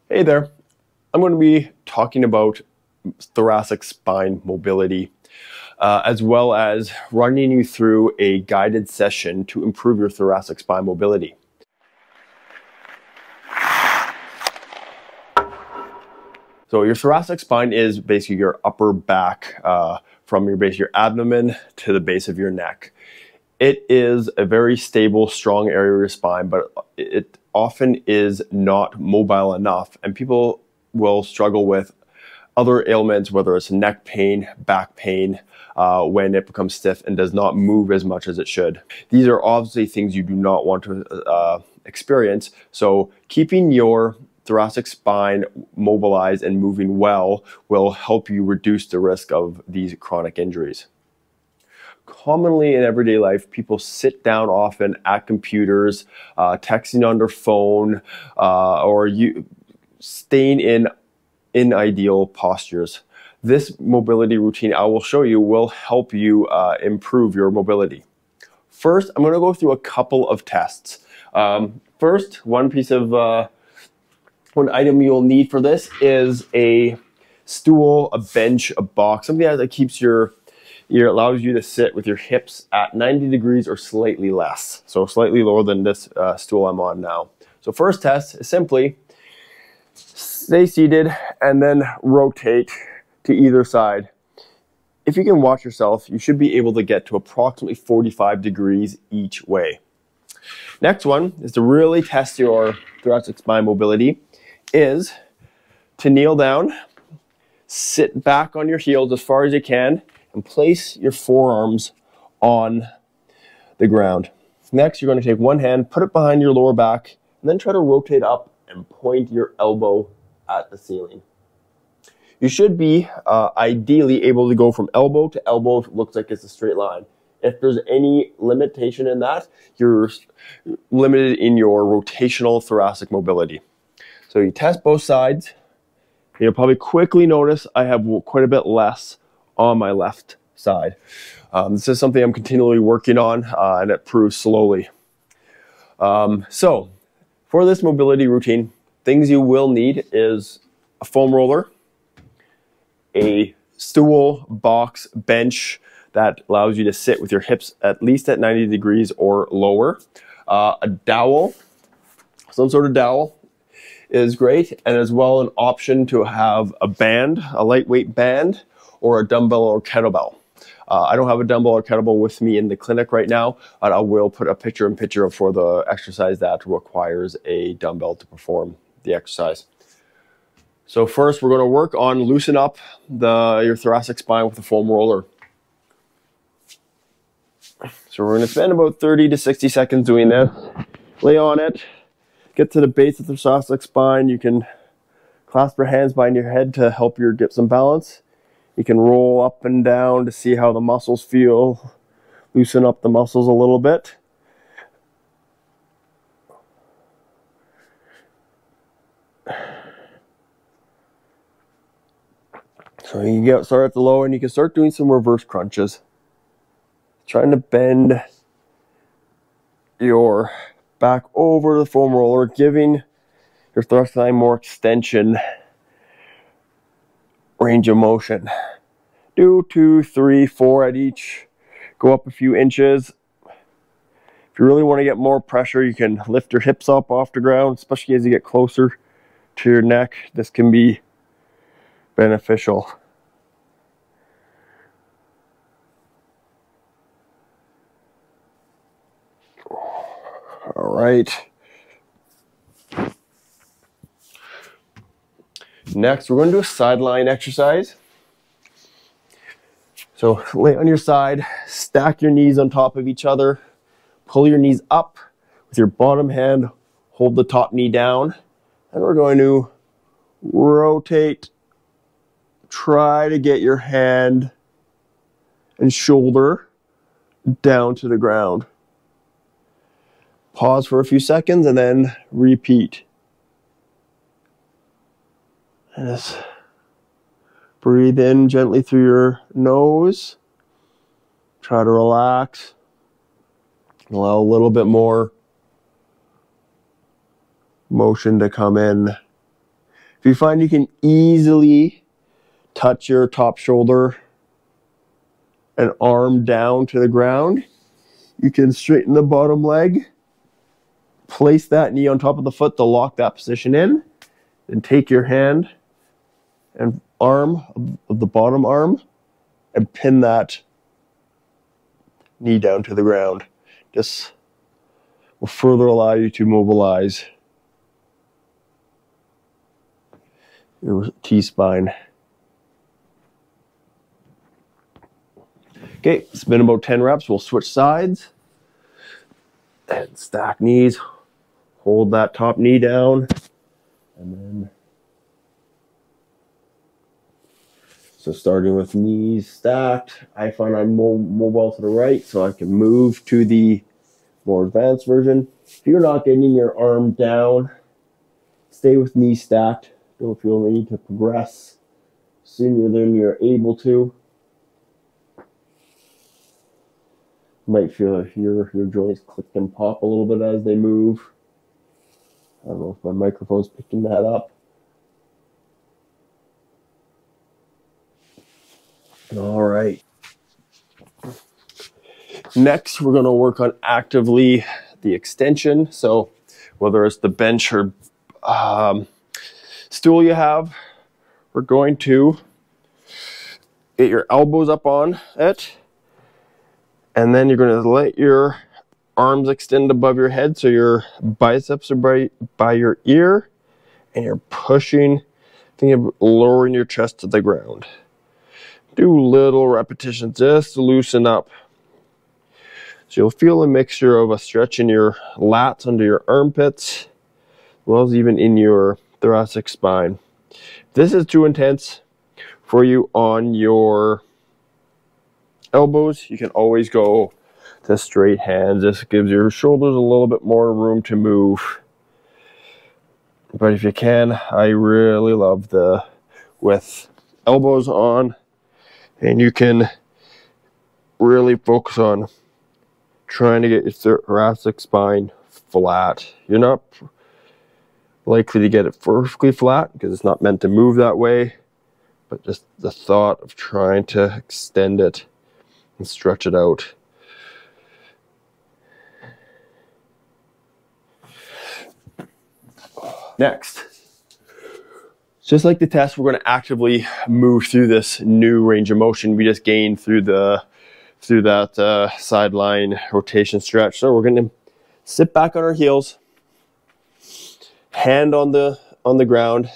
Hey there. I'm going to be talking about thoracic spine mobility, as well as running you through a guided session to improve your thoracic spine mobility. So your thoracic spine is basically your upper back, from your base of your abdomen to the base of your neck. It is a very stable, strong area of your spine, but it often is not mobile enough, and people will struggle with other ailments, whether it's neck pain, back pain, when it becomes stiff and does not move as much as it should. These are obviously things you do not want to experience, so keeping your thoracic spine mobilized and moving well will help you reduce the risk of these chronic injuries. Commonly in everyday life, people sit down often at computers, texting on their phone, or staying in ideal postures. This mobility routine I will show you will help you improve your mobility. First, I'm going to go through a couple of tests. First, one item you'll need for this is a stool, a bench, a box, something that keeps allows you to sit with your hips at 90 degrees or slightly less. So slightly lower than this stool I'm on now. So first test is simply stay seated and then rotate to either side. If you can watch yourself, you should be able to get to approximately 45 degrees each way. Next one is to really test your thoracic spine mobility is to kneel down, sit back on your heels as far as you can, and place your forearms on the ground. Next, you're going to take one hand, put it behind your lower back, and then try to rotate up and point your elbow at the ceiling. You should be ideally able to go from elbow to elbow if it looks like it's a straight line. If there's any limitation in that, you're limited in your rotational thoracic mobility. So you test both sides. You'll probably quickly notice I have quite a bit less on my left side. This is something I'm continually working on, and it proves slowly. So for this mobility routine, things you will need is a foam roller, a stool, box, bench that allows you to sit with your hips at least at 90 degrees or lower, a dowel, some sort of dowel is great, and as well an option to have a band, a lightweight band, or a dumbbell or kettlebell. I don't have a dumbbell or kettlebell with me in the clinic right now, but I will put a picture for the exercise that requires a dumbbell to perform the exercise. So first, we're going to work on loosen up your thoracic spine with the foam roller. So we're going to spend about 30 to 60 seconds doing this. Lay on it, get to the base of the thoracic spine. You can clasp your hands behind your head to help you get some balance. You can roll up and down to see how the muscles feel. Loosen up the muscles a little bit. So you can start at the low and you can start doing some reverse crunches. Trying to bend your back over the foam roller, giving your thoracic spine more extension, range of motion. Do 2, 3, 4 at each. Go up a few inches. If you really want to get more pressure, you can lift your hips up off the ground, especially as you get closer to your neck. This can be beneficial. All right. Next, we're going to do a sideline exercise. So lay on your side, stack your knees on top of each other, pull your knees up with your bottom hand, hold the top knee down, and we're going to rotate. Try to get your hand and shoulder down to the ground. Pause for a few seconds and then repeat. And just breathe in gently through your nose. Try to relax. Allow a little bit more motion to come in. If you find you can easily touch your top shoulder and arm down to the ground, you can straighten the bottom leg, place that knee on top of the foot to lock that position in, then take your hand and arm of the bottom arm and pin that knee down to the ground. This will further allow you to mobilize your T-spine. Okay, it's been about 10 reps. We'll switch sides and stack knees. Hold that top knee down, and then so starting with knees stacked, I find I'm mobile to the right, so I can move to the more advanced version. If you're not getting your arm down, stay with knees stacked. Don't feel the need to progress sooner than you're able to. You might feel if your joints click and pop a little bit as they move. I don't know if my microphone's picking that up. All right. Next, we're going to work on actively the extension. So whether it's the bench or stool you have, we're going to get your elbows up on it. And then you're going to let your arms extend above your head so your biceps are by your ear, and you're pushing, think of lowering your chest to the ground. Do little repetitions just to loosen up. So you'll feel a mixture of a stretch in your lats under your armpits, as well as even in your thoracic spine. If this is too intense for you on your elbows, you can always go to straight hands. This gives your shoulders a little bit more room to move. But if you can, I really love the with elbows on, and you can really focus on trying to get your thoracic spine flat. You're not likely to get it perfectly flat because it's not meant to move that way, but just the thought of trying to extend it and stretch it out. Next, just like the test, we're going to actively move through this new range of motion we just gained through that sideline rotation stretch. So we're going to sit back on our heels, hand on the ground.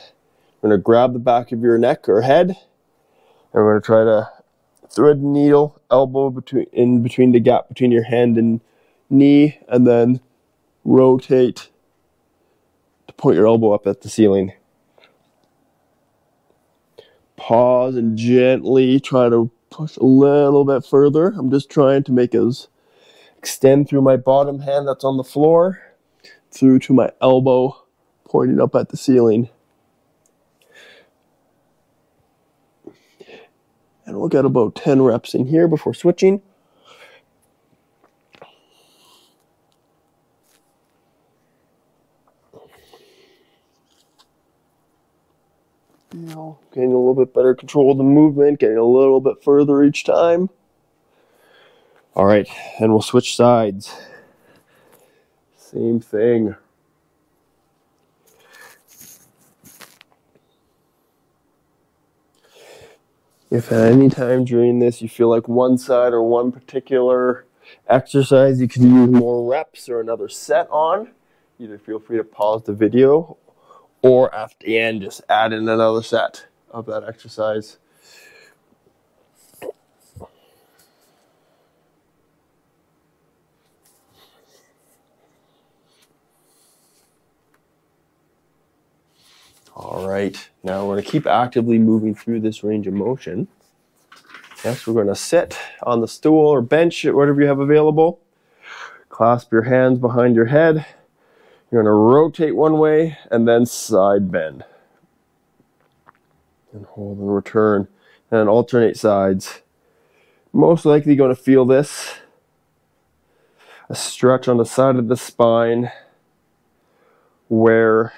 We're going to grab the back of your neck or head, and we're going to try to thread the needle, elbow in between the gap between your hand and knee, and then rotate to point your elbow up at the ceiling. Pause and gently try to push a little bit further. I'm just trying to make it extend through my bottom hand that's on the floor, through to my elbow, pointing up at the ceiling. And we'll get about 10 reps in here before switching. Now, getting a little bit better control of the movement, getting a little bit further each time. All right, and we'll switch sides. Same thing. If at any time during this you feel like one side or one particular exercise you can use more reps or another set on, either feel free to pause the video or at the end just add in another set of that exercise. All right, now we're going to keep actively moving through this range of motion. Next, we're going to sit on the stool or bench, whatever you have available. Clasp your hands behind your head. You're going to rotate one way and then side bend. And hold and return. And alternate sides. Most likely going to feel this. A stretch on the side of the spine where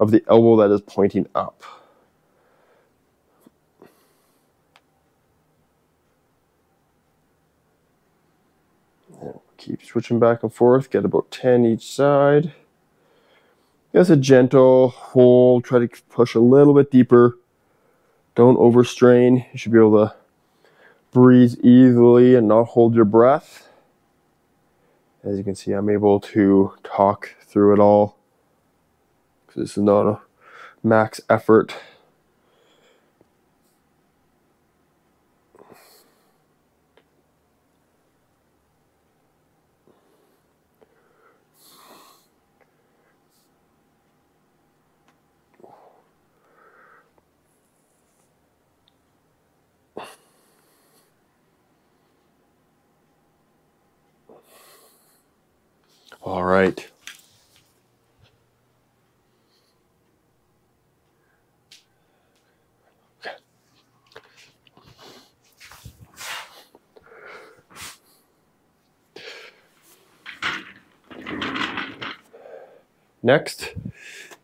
of the elbow that is pointing up. And keep switching back and forth, get about 10 each side. Just a gentle hold, try to push a little bit deeper. Don't overstrain. You should be able to breathe easily and not hold your breath. As you can see, I'm able to talk through it all, because this is not a max effort. All right. Next,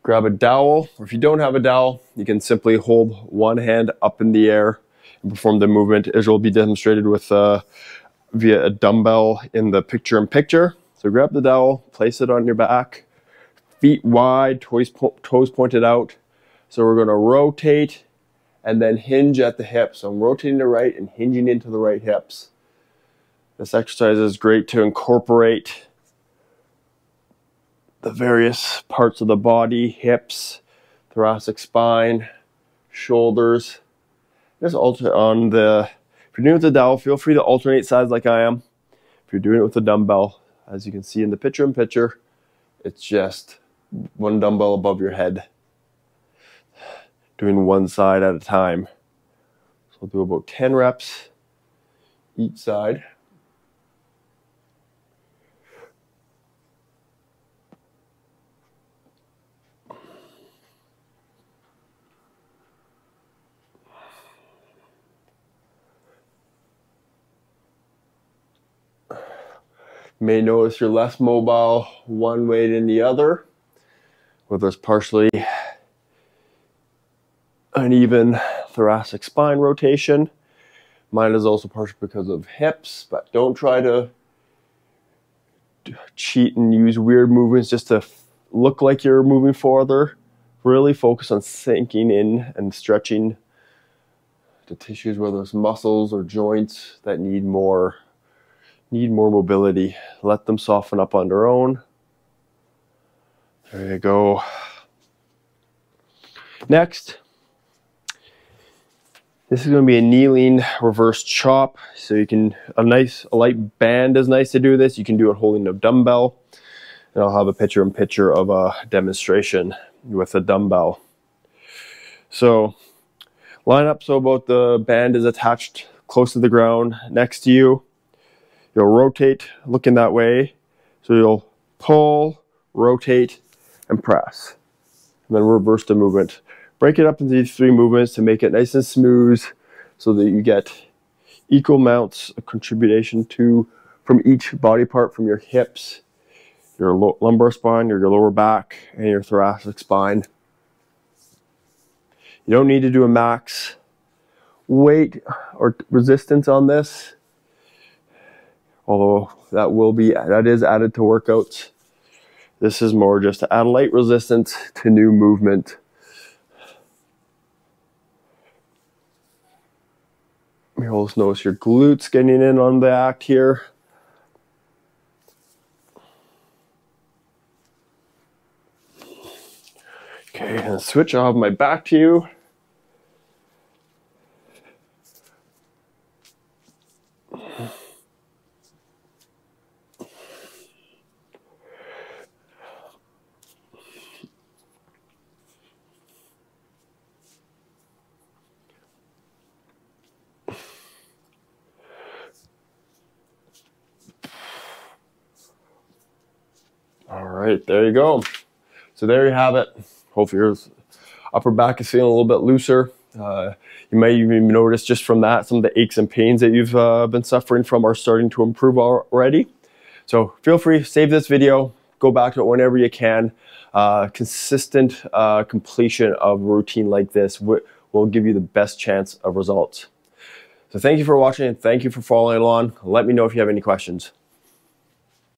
grab a dowel, or if you don't have a dowel, you can simply hold one hand up in the air and perform the movement as will be demonstrated with via a dumbbell in the picture-in-picture. So grab the dowel, place it on your back, feet wide, toes pointed out. So we're going to rotate and then hinge at the hips. So I'm rotating to the right and hinging into the right hips. This exercise is great to incorporate the various parts of the body, hips, thoracic spine, shoulders. Just alternate on the, if you're doing it with the dowel, feel free to alternate sides like I am. If you're doing it with the dumbbell, as you can see in the picture-in-picture, it's just one dumbbell above your head, doing one side at a time. So we'll do about 10 reps each side. You may notice you're less mobile one way than the other, whether it's partially uneven thoracic spine rotation. Mine is also partially because of hips, but don't try to cheat and use weird movements just to look like you're moving farther. Really focus on sinking in and stretching the tissues, whether it's muscles or joints that need more mobility. Let them soften up on their own. There you go. Next, this is going to be a kneeling reverse chop. So you can, a light band is nice to do this. You can do it holding a dumbbell. And I'll have a picture-in-picture of a demonstration with a dumbbell. So line up so about the band is attached close to the ground next to you. You'll rotate looking that way. So you'll pull, rotate, and press. And then reverse the movement. Break it up into these 3 movements to make it nice and smooth so that you get equal amounts of contribution from each body part, from your hips, your lumbar spine, your lower back, and your thoracic spine. You don't need to do a max weight or resistance on this, although that is added to workouts. This is more just to add light resistance to new movement. You also notice your glutes getting in on the act here. Okay, and switch. I'll have my back to you. All right, there you go. So there you have it. Hopefully your upper back is feeling a little bit looser. You may even notice just from that some of the aches and pains that you've been suffering from are starting to improve already. So feel free to save this video, Go back to it whenever you can. Consistent completion of a routine like this will give you the best chance of results. So thank you for watching and thank you for following along. Let me know if you have any questions.